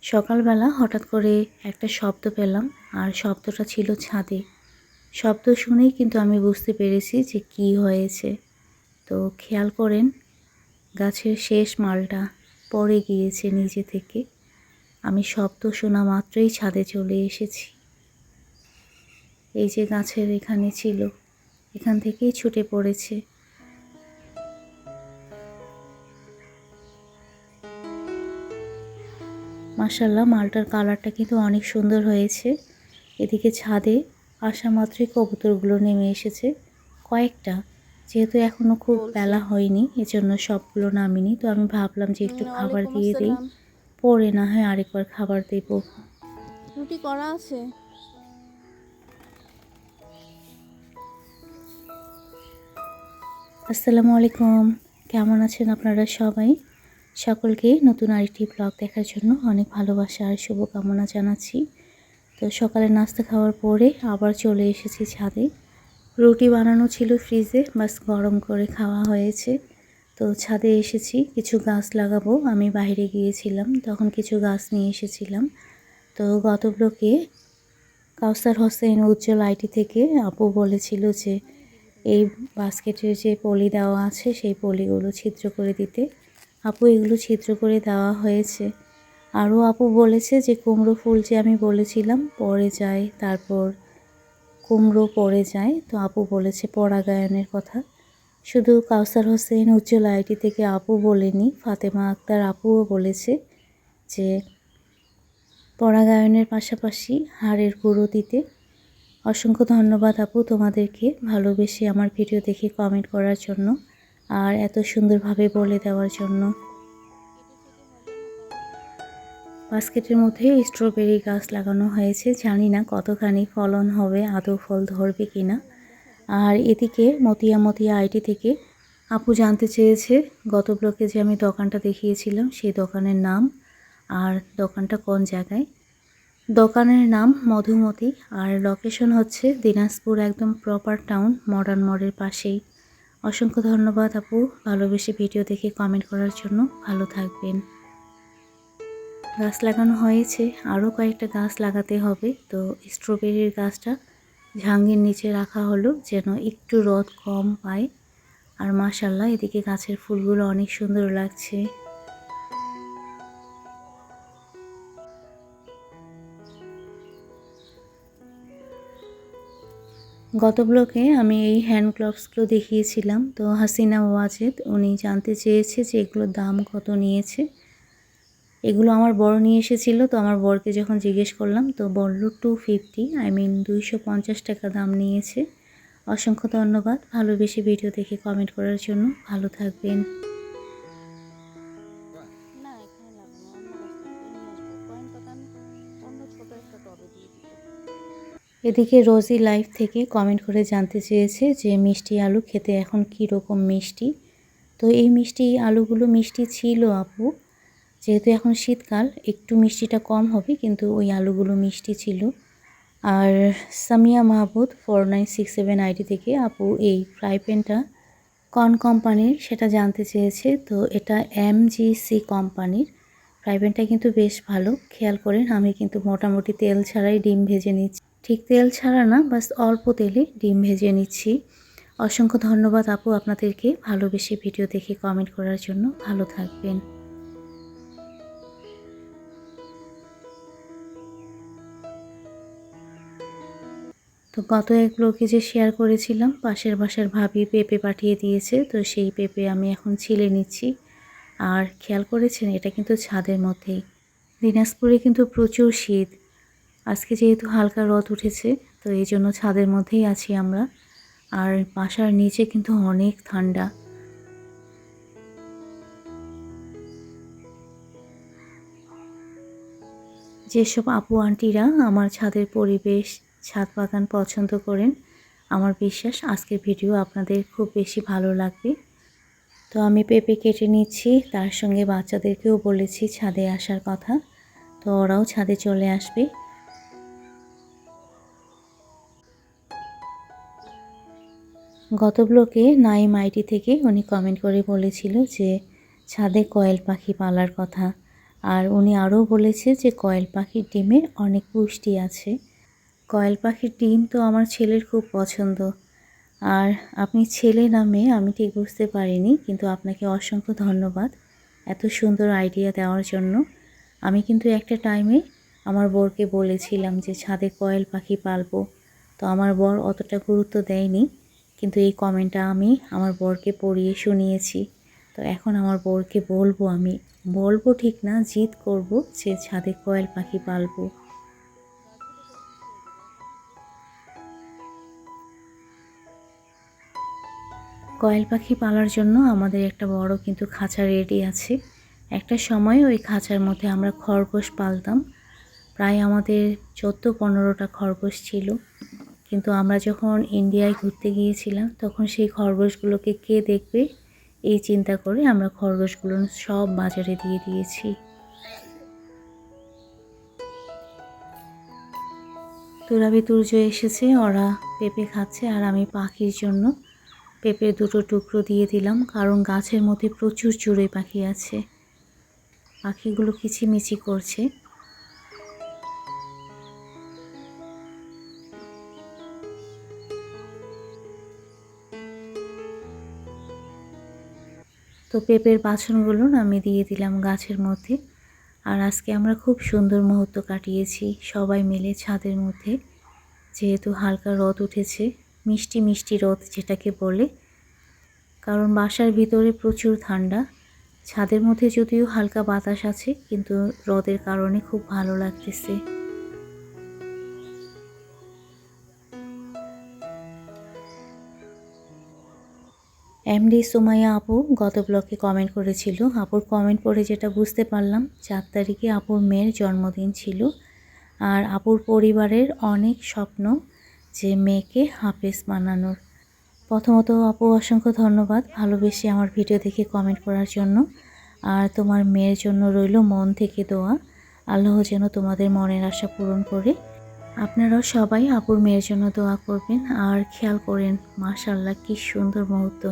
সকালবেলা হঠাৎ করে একটা শব্দ পেলাম, আর শব্দটা ছিল ছাদে। শব্দ শুনেই কিন্তু আমি বুঝতে পেরেছি যে কী হয়েছে। তো খেয়াল করেন, গাছের শেষ মালটা পড়ে গিয়েছে নিচে থেকে। আমি শব্দ শোনা মাত্রই ছাদে চলে এসেছি। এই যে গাছের এখানে ছিল, এখান থেকেই ছুটে পড়েছে। মাশাআল্লাহ, মালটার কালারটা কিন্তু অনেক সুন্দর হয়েছে। এদিকে ছাদে আসা মাত্রই কবুতরগুলো নেমে এসেছে কয়েকটা। যেহেতু এখনও খুব বেলা হয়নি, এজন্য সবগুলো নামিনি। তো আমি ভাবলাম যে একটু খাবার দিয়ে দিই, পরে না হয় আরেকবার খাবার দেব। রুটি করা আছে। আসসালামু আলাইকুম, কেমন আছেন আপনারা সবাই? সকলকে নতুন আরেকটি ব্লগ দেখার জন্য অনেক ভালোবাসা আর শুভকামনা জানাচ্ছি। তো সকালে নাস্তা খাওয়ার পরে আবার চলে এসেছি ছাদে। রুটি বানানো ছিল ফ্রিজে, বাস গরম করে খাওয়া হয়েছে। তো ছাদে এসেছি, কিছু গাছ লাগাবো। আমি বাইরে গিয়েছিলাম, তখন কিছু গাছ নিয়ে এসেছিলাম। তো গত ব্লকে কাউসার হোসেন উজ্জ্বল আইটি থেকে আপু বলেছিল যে এই বাস্কেটের যে পলি দেওয়া আছে সেই পলিগুলো ছিদ্র করে দিতে। আপু এগুলো ছিদ্র করে দেওয়া হয়েছে। আরও আপু বলেছে যে কুমড়ো ফুল যে আমি বলেছিলাম পড়ে যায়, তারপর কুমড়ো পড়ে যায়। তো আপু বলেছে পরাগায়নের কথা। শুধু কাউসার হোসেন উজ্জ্বল আইটি থেকে আপু বলেনি, ফাতেমা আক্তার আপুও বলেছে যে পরাগায়নের পাশাপাশি হাড়ের গুঁড়ো দিতে। অসংখ্য ধন্যবাদ আপু তোমাদেরকে, ভালোবেসে আমার ভিডিও দেখে কমেন্ট করার জন্য আর এত সুন্দরভাবে বলে দেওয়ার জন্য। বাস্কেটের মধ্যে স্ট্রবেরি গাছ লাগানো হয়েছে, জানি না কতখানি ফলন হবে, আদৌ ফল ধরবে কিনা। আর এদিকে মতিয়া আইটি থেকে আপু জানতে চেয়েছে গত ব্লকে যে আমি দোকানটা দেখিয়েছিলাম সেই দোকানের নাম আর দোকানটা কোন জায়গায়। দোকানের নাম মধুমতি, আর লোকেশন হচ্ছে দিনাজপুর, একদম প্রপার টাউন, মডার্ন মোড়ের পাশেই। অসংখ্য ধন্যবাদ আপু, ভালোবেসে ভিডিও দেখে কমেন্ট করার জন্য। ভালো থাকবেন। গাছ লাগানো হয়েছে, আরও কয়েকটা গাছ লাগাতে হবে। তো স্ট্রবেরির গাছটা ঝাঙ্গির নিচে রাখা হলো যেন একটু রোদ কম পায়। আর মাশাআল্লাহ, এদিকে গাছের ফুলগুলো অনেক সুন্দর লাগছে। গত ব্লগে আমি এই হ্যান্ড গ্লাভসগুলো দেখিয়েছিলাম। তো হাসিনা ওয়াজেদ উনি জানতে চেয়েছে যে এগুলোর দাম কত নিয়েছে। এগুলো আমার বড় নিয়ে এসেছিল, তো আমার বরকে যখন জিজ্ঞেস করলাম তো বলল 250, 250 টাকা দাম নিয়েছে। অসংখ্য ধন্যবাদ, ভালোবেসে ভিডিও দেখে কমেন্ট করার জন্য। ভালো থাকবেন। এদিকে রোজি লাইফ থেকে কমেন্ট করে জানতে চেয়েছে যে মিষ্টি আলু খেতে এখন কী রকম মিষ্টি। তো এই মিষ্টি আলুগুলো মিষ্টি ছিল আপু, যেহেতু এখন শীতকাল একটু মিষ্টিটা কম হবে, কিন্তু ওই আলুগুলো মিষ্টি ছিল। আর সামিয়া মাহবুদ 4967 আইডি থেকে আপু এই ফ্রাই প্যানটা কোন কোম্পানির সেটা জানতে চেয়েছে। তো এটা MGC কোম্পানির ফ্রাই প্যানটা, কিন্তু বেশ ভালো। খেয়াল করেন আমি কিন্তু মোটামুটি তেল ছাড়াই ডিম ভেজে নিচ্ছি, ঠিক তেল ছাড়া না, বাস অল্প তেলে ডিম ভেজে নিচ্ছি। অসংখ্য ধন্যবাদ আপু আপনাদেরকে, ভালোবেসে ভিডিও দেখে কমেন্ট করার জন্য। ভালো থাকবেন। তো গত এক ব্লগে যে শেয়ার করেছিলাম পাশের বাসার ভাবি পেঁপে পাঠিয়ে দিয়েছে, তো সেই পেঁপে আমি এখন ছিলে নিচ্ছি। আর খেয়াল করেছেন এটা কিন্তু ছাদের মধ্যেই। দিনাজপুরে কিন্তু প্রচুর শীত, আজকে যেহেতু হালকা রোদ উঠেছে তো এই জন্য ছাদের মধ্যেই আছি আমরা। আর বাসার নিচে কিন্তু অনেক ঠান্ডা। যেসব আপু আন্টিরা আমার ছাদের পরিবেশ, ছাদ বাগান পছন্দ করেন, আমার বিশ্বাস আজকের ভিডিও আপনাদের খুব বেশি ভালো লাগবে। তো আমি পেঁপে কেটে নিচ্ছি, তার সঙ্গে বাচ্চাদেরকেও বলেছি ছাদে আসার কথা, তো ওরাও ছাদে চলে আসবে। গত ব্লকে নাইম আইটি থেকে উনি কমেন্ট করে বলেছিল যে ছাদে কোয়েল পাখি পালার কথা। আর উনি আরও বলেছে যে কয়েল পাখির ডিমে অনেক পুষ্টি আছে। কয়েল পাখির ডিম তো আমার ছেলের খুব পছন্দ। আর আপনি ছেলে না মেয়ে আমি ঠিক বুঝতে পারিনি, কিন্তু আপনাকে অসংখ্য ধন্যবাদ এত সুন্দর আইডিয়া দেওয়ার জন্য। আমি কিন্তু একটা টাইমে আমার বরকে বলেছিলাম যে ছাদে কয়েল পাখি পালবো, তো আমার বর অতটা গুরুত্ব দেয়নি, কিন্তু এই কমেন্টটা আমি আমার বরকে পড়িয়ে শুনিয়েছি। তো এখন আমার বরকে বলবো, আমি বলবো ঠিক না, জিদ করব যে ছাদে কয়েল পাখি পালবো। কয়েল পাখি পালার জন্য আমাদের একটা বড় কিন্তু খাঁচা রেডি আছে। একটা সময় ওই খাঁচার মধ্যে আমরা খরগোশ পালতাম, প্রায় আমাদের 14-15টা খরগোশ ছিল। কিন্তু আমরা যখন ইন্ডিয়ায় ঘুরতে গিয়েছিলাম তখন সেই খরগোশগুলোকে কে দেখবে এই চিন্তা করে আমরা খরগোশগুলো সব বাজারে দিয়ে দিয়েছি। তুরাবি তুর্য এসেছে, ওরা পেঁপে খাচ্ছে আর আমি পাখির জন্য পেঁপের 2টো টুকরো দিয়ে দিলাম, কারণ গাছের মধ্যে প্রচুর চড়ুই পাখি আছে। পাখিগুলো কিচিমিচি করছে। তো পেঁপের বাছনগুলো আমি দিয়ে দিলাম গাছের মধ্যে। আর আজকে আমরা খুব সুন্দর মুহূর্ত কাটিয়েছি সবাই মিলে ছাদের মধ্যে, যেহেতু হালকা রোদ উঠেছে, মিষ্টি মিষ্টি রোদ যেটাকে বলে। কারণ বাসার ভিতরে প্রচুর ঠান্ডা, ছাদের মধ্যে যদিও হালকা বাতাস আছে, কিন্তু রোদের কারণে খুব ভালো লাগতেছে। এমডি সুমাইয়া আপু গত ব্লগে কমেন্ট করেছিল, আপুর কমেন্ট পড়ে যেটা বুঝতে পারলাম 4 তারিখে আপুর মেয়ের জন্মদিন ছিল। আর আপুর পরিবারের অনেক স্বপ্ন যে মেয়েকে হাফেজ বানানোর। প্রথমত আপু অসংখ্য ধন্যবাদ ভালোবেসে আমার ভিডিও দেখে কমেন্ট করার জন্য। আর তোমার মেয়ের জন্য রইল মন থেকে দোয়া, আল্লাহ যেন তোমাদের মনের আশা পূরণ করে। আপনারাও সবাই আপুর মেয়ের জন্য দোয়া করবেন আর খেয়াল করেন, মাশাআল্লাহ কি সুন্দর মুহূর্ত।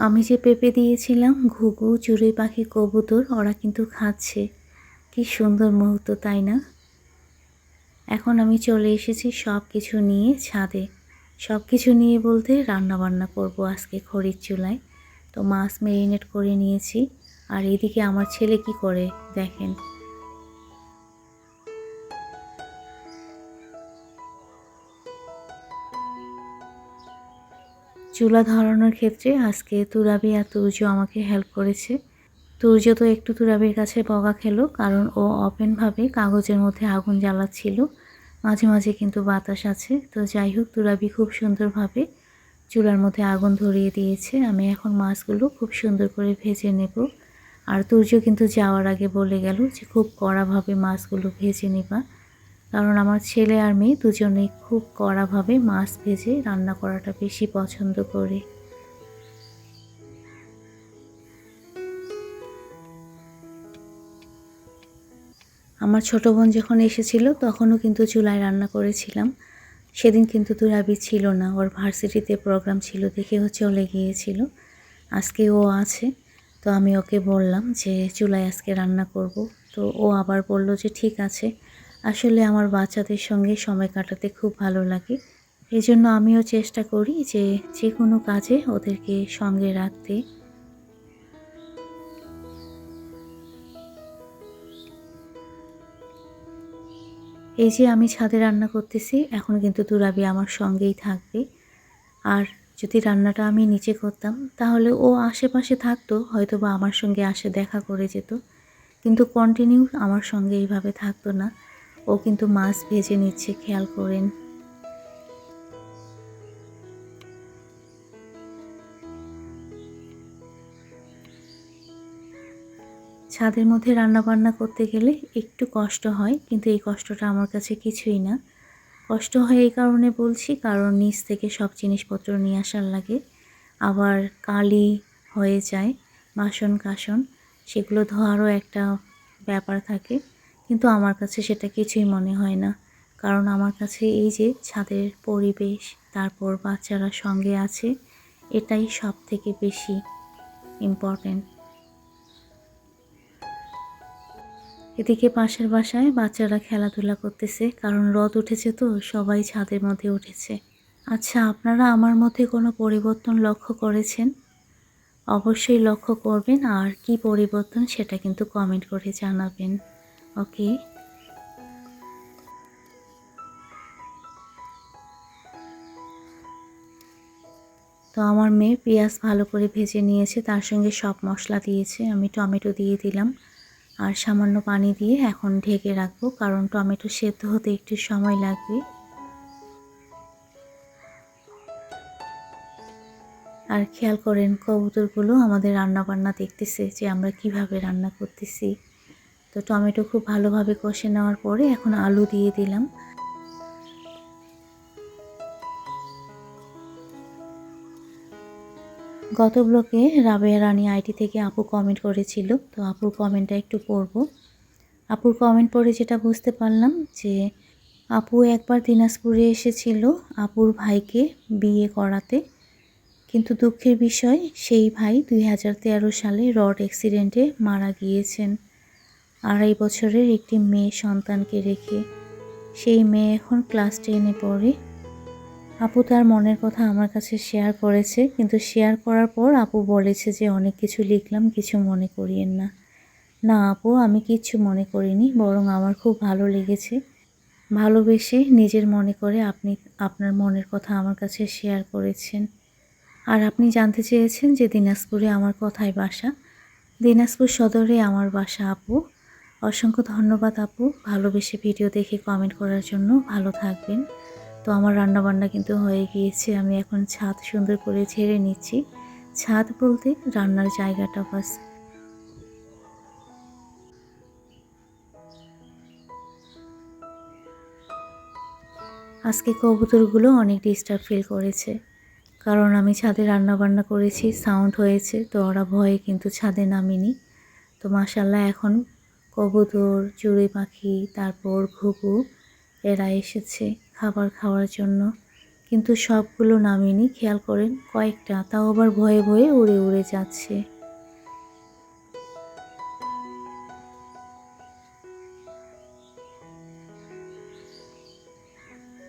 আমি যে পেঁপে দিয়েছিলাম, ঘুঘু, চড়ুই পাখি, কবুতর ওরা কিন্তু খাচ্ছে। কি সুন্দর মুহূর্ত, তাই না? এখন আমি চলে এসেছি সব কিছু নিয়ে ছাদে। সব কিছু নিয়ে বলতে রান্না বান্না করব আজকে খড়ির চুলায়। তো মাছ ম্যারিনেট করে নিয়েছি। আর এদিকে আমার ছেলে কি করে দেখেন। চুলা ধরানোর ক্ষেত্রে আজকে তুরাবি আর তুর্য আমাকে হেল্প করেছে। তুর্য তো একটু তুরাবির কাছে বকা খেলো, কারণ ও ওপেনভাবে কাগজের মধ্যে আগুন জ্বালাচ্ছিল। মাঝে মাঝে কিন্তু বাতাস আছে। তো যাই হোক, তুরাবি খুব সুন্দরভাবে চুলার মধ্যে আগুন ধরিয়ে দিয়েছে। আমি এখন মাছগুলো খুব সুন্দর করে ভেজে নেব। আর তুর্য কিন্তু যাওয়ার আগে বলে গেল যে খুব কড়াভাবে মাছগুলো ভেজে নেবা, কারণ আমার ছেলে আর মেয়ে দুজনেই খুব কড়াভাবে মাছ ভেজে রান্না করাটা বেশি পছন্দ করে। আমার ছোট বোন যখন এসেছিল তখনও কিন্তু চুলায় রান্না করেছিলাম। সেদিন কিন্তু তুরাবি ছিল না, ওর ভার্সিটিতে প্রোগ্রাম ছিল দেখে ও চলে গিয়েছিল। আজকে ও আছে, তো আমি ওকে বললাম যে চুলায় আজকে রান্না করব। তো ও আবার বলল যে ঠিক আছে। আসলে আমার বাচ্চাদের সঙ্গে সময় কাটাতে খুব ভালো লাগে, এই জন্য আমিও চেষ্টা করি যে যে কোনো কাজে ওদেরকে সঙ্গে রাখতে। এই যে আমি ছাদে রান্না করতেছি, এখন কিন্তু তুরাবি আমার সঙ্গেই থাকবে। আর যদি রান্নাটা আমি নিচে করতাম তাহলে ও আশেপাশে থাকতো, হয়তো বা আমার সঙ্গে আসে দেখা করে যেত, কিন্তু কন্টিনিউ আমার সঙ্গে এইভাবে থাকতো না। ও কিন্তু মাছ ভেজে নিচ্ছে, খেয়াল করেন। ছাদের মধ্যে রান্না বান্না করতে গেলে একটু কষ্ট হয়, কিন্তু এই কষ্টটা আমার কাছে কিছুই না। কষ্ট হয় এই কারণে বলছি, কারণ নিচ থেকে সব জিনিসপত্র নিয়ে আসার লাগে, আবার কালি হয়ে যায় বাসন কাসন, সেগুলো ধোয়ারও একটা ব্যাপার থাকে। কিন্তু আমার কাছে সেটা কিছুই মনে হয় না, কারণ আমার কাছে এই যে ছাদের পরিবেশ, তারপর বাচ্চারা সঙ্গে আছে, এটাই সব থেকে বেশি ইম্পর্ট্যান্ট। এদিকে পাশের বাসায় বাচ্চারা খেলাধুলা করতেছে, কারণ রোদ উঠেছে তো সবাই ছাদের মধ্যে উঠেছে। আচ্ছা, আপনারা আমার মধ্যে কোনো পরিবর্তন লক্ষ্য করেছেন? অবশ্যই লক্ষ্য করবেন, আর কি পরিবর্তন সেটা কিন্তু কমেন্ট করে জানাবেন। ওকে, তো আমার মেয়ে পেঁয়াজ ভালো করে ভেজে নিয়েছে, তার সঙ্গে সব মশলা দিয়েছে। আমি টমেটো দিয়ে দিলাম আর সামান্য পানি দিয়ে এখন ঢেকে রাখবো, কারণ টমেটো সেদ্ধ হতে একটু সময় লাগবে। আর খেয়াল করেন, কবুতরগুলো আমাদের রান্নাবান্না দেখতেছে যে আমরা কিভাবে রান্না করতেছি। তো টমেটো খুব ভালোভাবে কষে নেওয়ার পরে এখন আলু দিয়ে দিলাম। গত ব্লকে রাবেয়া রানী আইটি থেকে আপু কমেন্ট করেছিল, তো আপুর কমেন্টটা একটু পড়ব। আপুর কমেন্ট পড়ে যেটা বুঝতে পারলাম যে আপু একবার দিনাজপুরে এসেছিল আপুর ভাইকে বিয়ে করাতে, কিন্তু দুঃখের বিষয় সেই ভাই 2013 সালে রোড অ্যাক্সিডেন্টে মারা গিয়েছেন 2.5 বছরের একটি মেয়ে সন্তানকে রেখে। সেই মেয়ে এখন ক্লাস 10-এ পড়ে। আপু তার মনের কথা আমার কাছে শেয়ার করেছে, কিন্তু শেয়ার করার পর আপু বলেছে যে অনেক কিছু লিখলাম, কিছু মনে করিয়েন না। না আপু, আমি কিচ্ছু মনে করিনি, বরং আমার খুব ভালো লেগেছে। ভালোবেসে নিজের মনে করে আপনি আপনার মনের কথা আমার কাছে শেয়ার করেছেন। আর আপনি জানতে চেয়েছেন যে দিনাজপুরে আমার কোথায় বাসা। দিনাজপুর সদরে আমার বাসা আপু। অসংখ্য ধন্যবাদ আপু, ভালোবেসে ভিডিও দেখে কমেন্ট করার জন্য। ভালো থাকবেন। তো আমার রান্নাবান্না কিন্তু হয়ে গিয়েছে, আমি এখন ছাদ সুন্দর করে ঝেড়ে নিচ্ছি। ছাদ বলতে রান্নার জায়গাটা বাস। আজকে কবুতরগুলো অনেক ডিস্টার্ব ফিল করেছে, কারণ আমি ছাদে রান্নাবান্না করেছি, সাউন্ড হয়েছে, তো ওরা ভয়ে কিন্তু ছাদে নামেনি। তো মাশাল্লাহ এখন কবুতর, চড়ুই পাখি, তারপর ঘুঘু এরা এসেছে খাবার খাওয়ার জন্য, কিন্তু সবগুলো নামেনি। খেয়াল করেন কয়েকটা তাও আবার ভয়ে ভয়ে উড়ে উড়ে যাচ্ছে।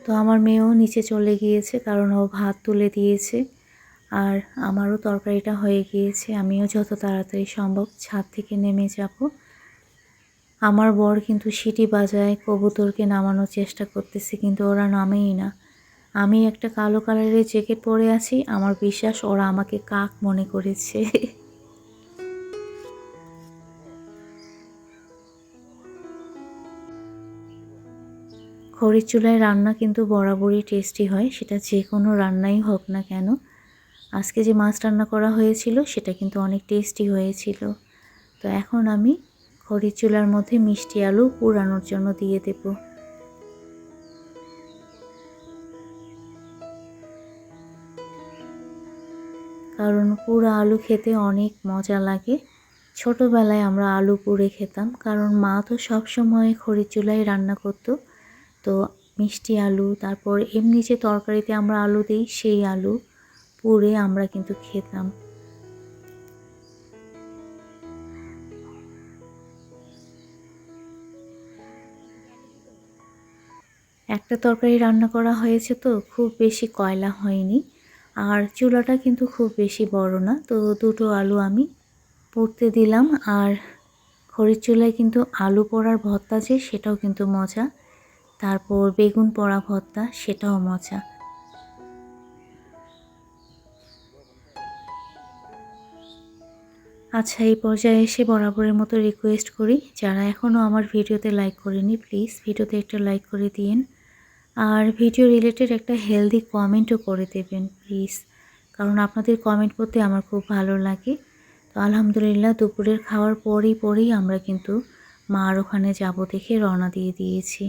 তো আমার মেয়েও নিচে চলে গিয়েছে, কারণ ও ভাত তুলে দিয়েছে আর আমারও তরকারিটা হয়ে গিয়েছে। আমিও যত তাড়াতাড়ি সম্ভব ছাদ থেকে নেমে যাব। আমার বর কিন্তু সিটি বাজায় কবুতরকে নামানোর চেষ্টা করতেছে, কিন্তু ওরা নামেই না। আমি একটা কালো কালারের জ্যাকেট পরে আছি, আমার বিশ্বাস ওরা আমাকে কাক মনে করেছে। খড়ির চুলায় রান্না কিন্তু বরাবরই টেস্টি হয়, সেটা যে কোনো রান্নাই হোক না কেন। আজকে যে মাছ রান্না করা হয়েছিল সেটা কিন্তু অনেক টেস্টি হয়েছিল। তো এখন আমি খড়ির চুলার মধ্যে মিষ্টি আলু পোড়ানোর জন্য দিয়ে দেব। কারণ পোড়া আলু খেতে অনেক মজা লাগে। ছোটোবেলায় আমরা আলু পুড়ে খেতাম, কারণ মা তো সবসময় খড়ির চুলায় রান্না করতো। তো মিষ্টি আলু, তারপর এমনি যে তরকারিতে আমরা আলু দিই সেই আলু পুড়ে আমরা কিন্তু খেতাম। একটা তরকারি রান্না করা হয়েছে তো খুব বেশি কয়লা হয়নি, আর চুলাটা কিন্তু খুব বেশি বড় না, তো দুটো আলু আমি পুড়তে দিলাম। আর খড়ির চুলায় কিন্তু আলু পোড়ার ভর্তা যে সেটাও কিন্তু মজা, তারপর বেগুন পোড়া ভর্তা সেটাও মজা। আচ্ছা, এই পর্যায়ে এসে বরাবরের মতো রিকোয়েস্ট করি, যারা এখনও আমার ভিডিওতে লাইক করেনি প্লিজ ভিডিওতে একটা লাইক করে দিন, আর ভিডিও রিলেটেড একটা হেলদি কমেন্টও করে দেবেন প্লিজ, কারণ আপনাদের কমেন্ট পড়তে আমার খুব ভালো লাগে। তো আলহামদুলিল্লাহ দুপুরের খাওয়ার পরেই আমরা কিন্তু মার ওখানে যাব দেখে রওনা দিয়ে দিয়েছি।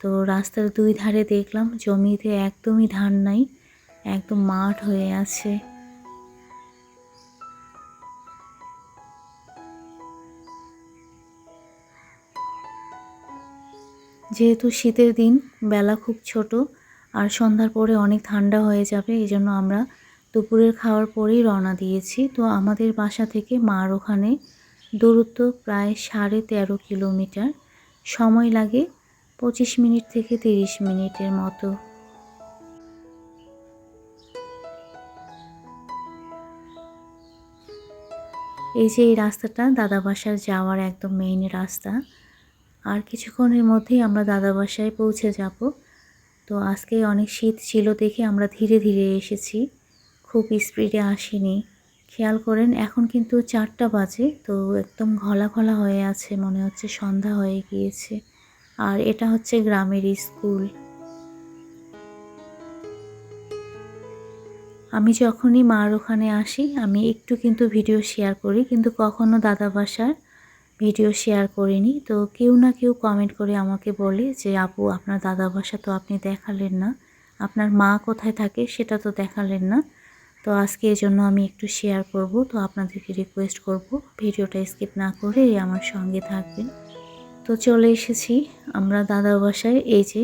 তো রাস্তার দুই ধারে দেখলাম জমিতে একদমই ধান নাই, একদম মাঠ হয়ে আছে। যেহেতু শীতের দিন, বেলা খুব ছোট আর সন্ধ্যার পরে অনেক ঠান্ডা হয়ে যাবে, এই জন্য আমরা দুপুরের খাওয়ার পরেই রওনা দিয়েছি। তো আমাদের বাসা থেকে মার ওখানে দূরত্ব প্রায় 13.5 কিলোমিটার। সময় লাগে 25 মিনিট থেকে 30 মিনিটের মতো। এই যে এই রাস্তাটা দাদা বাসার যাওয়ার একদম মেইন রাস্তা। আর কিছুক্ষণের মধ্যেই আমরা দাদা বাসায় পৌঁছে যাব। তো আজকে অনেক শীত ছিল দেখে আমরা ধীরে ধীরে এসেছি, খুব স্পিডে আসিনি। খেয়াল করেন এখন কিন্তু 4টা বাজে, তো একদম ঘলা ঘলা হয়ে আছে, মনে হচ্ছে সন্ধ্যা হয়ে গিয়েছে। আর এটা হচ্ছে গ্রামের স্কুল। আমি যখনই মার ওখানে আসি আমি একটু কিন্তু ভিডিও শেয়ার করি, কিন্তু কখনো দাদা বাসার ভিডিও শেয়ার করিনি। তো কেউ না কেউ কমেন্ট করে আমাকে বলে যে আপু আপনার দাদা বাসা তো আপনি দেখালেন না, আপনার মা কোথায় থাকে সেটা তো দেখালেন না। তো আজকে এজন্য আমি একটু শেয়ার করব। তো আপনাদেরকে রিকোয়েস্ট করব ভিডিওটা স্কিপ না করে আমার সঙ্গে থাকবেন। তো চলে এসেছি আমরা দাদা বাসায়। এই যে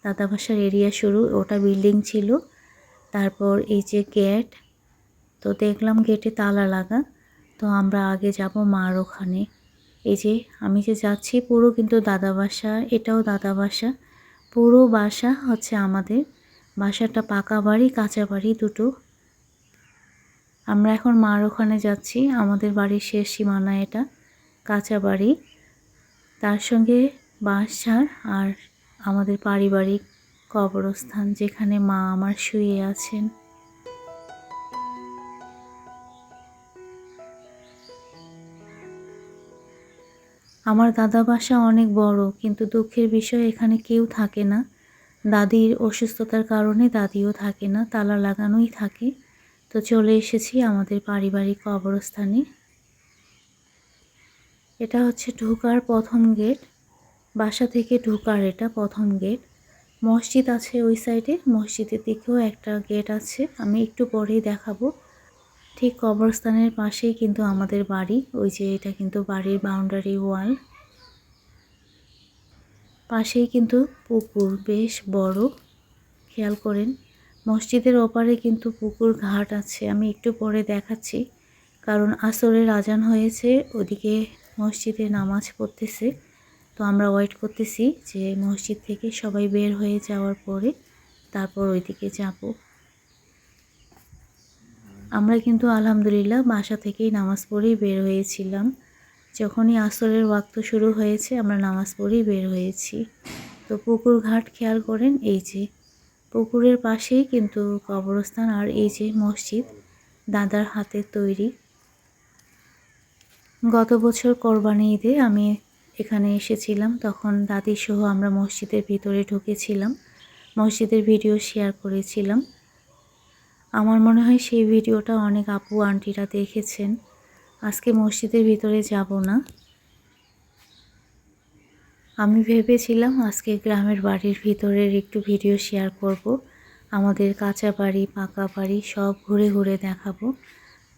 দাদা বাসার এরিয়া শুরু, ওটা বিল্ডিং ছিল। তারপর এই যে গেট, তো দেখলাম গেটে তালা লাগা। তো আমরা আগে যাব মার ওখানে। এই যে আমি যে যাচ্ছি পুরো কিন্তু দাদা বাসা, এটাও দাদা বাসা। পুরো বাসা হচ্ছে আমাদের। বাসাটা পাকা বাড়ি কাঁচা বাড়ি দুটো। আমরা এখন মার ওখানে যাচ্ছি। আমাদের বাড়ির শেষ সীমানা এটা, কাঁচা বাড়ি, তার সঙ্গে বাঁশঝাড় আর আমাদের পারিবারিক কবরস্থান যেখানে মা আমার শুয়ে আছেন। আমার দাদা বাসা অনেক বড়, কিন্তু দুঃখের বিষয় এখানে কেউ থাকে না। দাদির অসুস্থতার কারণে দাদিও থাকে না, তালা লাগানোই থাকে। তো চলে এসেছি আমাদের পারিবারিক কবরস্থানে। এটা হচ্ছে ঢোকার প্রথম গেট, বাসা থেকে ঢোকার এটা প্রথম গেট। মসজিদ আছে ওই সাইডে, মসজিদের দিকেও একটা গেট আছে, আমি একটু পরেই দেখাবো। ঠিক কবরস্থানের পাশেই কিন্তু আমাদের বাড়ি। ওই যে এটা কিন্তু বাড়ির বাউন্ডারি ওয়াল। পাশেই কিন্তু পুকুর বেশ বড়, খেয়াল করেন। মসজিদের ওপারে কিন্তু পুকুর ঘাট আছে, আমি একটু পরে দেখাচ্ছি। কারণ আসরের আজান হয়েছে, ওদিকে মসজিদে নামাজ পড়তেছে। তো আমরা ওয়েট করতেছি যে মসজিদ থেকে সবাই বের হয়ে যাওয়ার পরে তারপর ওইদিকে যাব। আমরা কিন্তু আলহামদুলিল্লাহ বাসা থেকেই নামাজ পড়েই বের হয়েছিলাম। যখনই আসরের ওয়াক্ত শুরু হয়েছে আমরা নামাজ পড়েই বের হয়েছি। তো পুকুর ঘাট খেয়াল করেন, এই যে পুকুরের পাশেই কিন্তু কবরস্থান। আর এই যে মসজিদ দাদার হাতের তৈরি। গত বছর কোরবানি ঈদে আমি এখানে এসেছিলাম, তখন দাদি সহ আমরা মসজিদের ভিতরে ঢুকেছিলাম, মসজিদের ভিডিও শেয়ার করেছিলাম। আমার মনে হয় সেই ভিডিওটা অনেক আপু আন্টিরা দেখেছেন। আজকে মসজিদের ভিতরে যাব না, আমি ভেবেছিলাম আজকে গ্রামের বাড়ির ভিতরের একটু ভিডিও শেয়ার করব। আমাদের কাঁচা বাড়ি পাকা বাড়ি সব ঘুরে ঘুরে দেখাবো।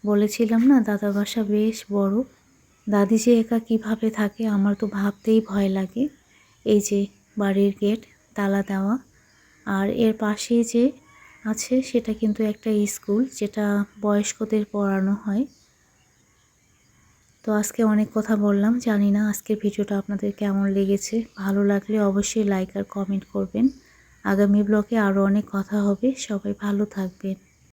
বলেছিলাম না দাদা বাসা বেশ বড়। দাদি যে একা কিভাবে থাকে আমার তো ভাবতেই ভয় লাগে। এই যে বাড়ির গেট তালা দেওয়া, আর এর পাশে যে আছে সেটা কিন্তু একটা স্কুল যেটা বয়স্কদের পড়ানো হয়। তো আজকে অনেক কথা বললাম, জানি না আজকের ভিডিওটা আপনাদের কেমন লেগেছে। ভালো লাগলে অবশ্যই লাইক আর কমেন্ট করবেন। আগামী ব্লগে আরও অনেক কথা হবে। সবাই ভালো থাকবেন।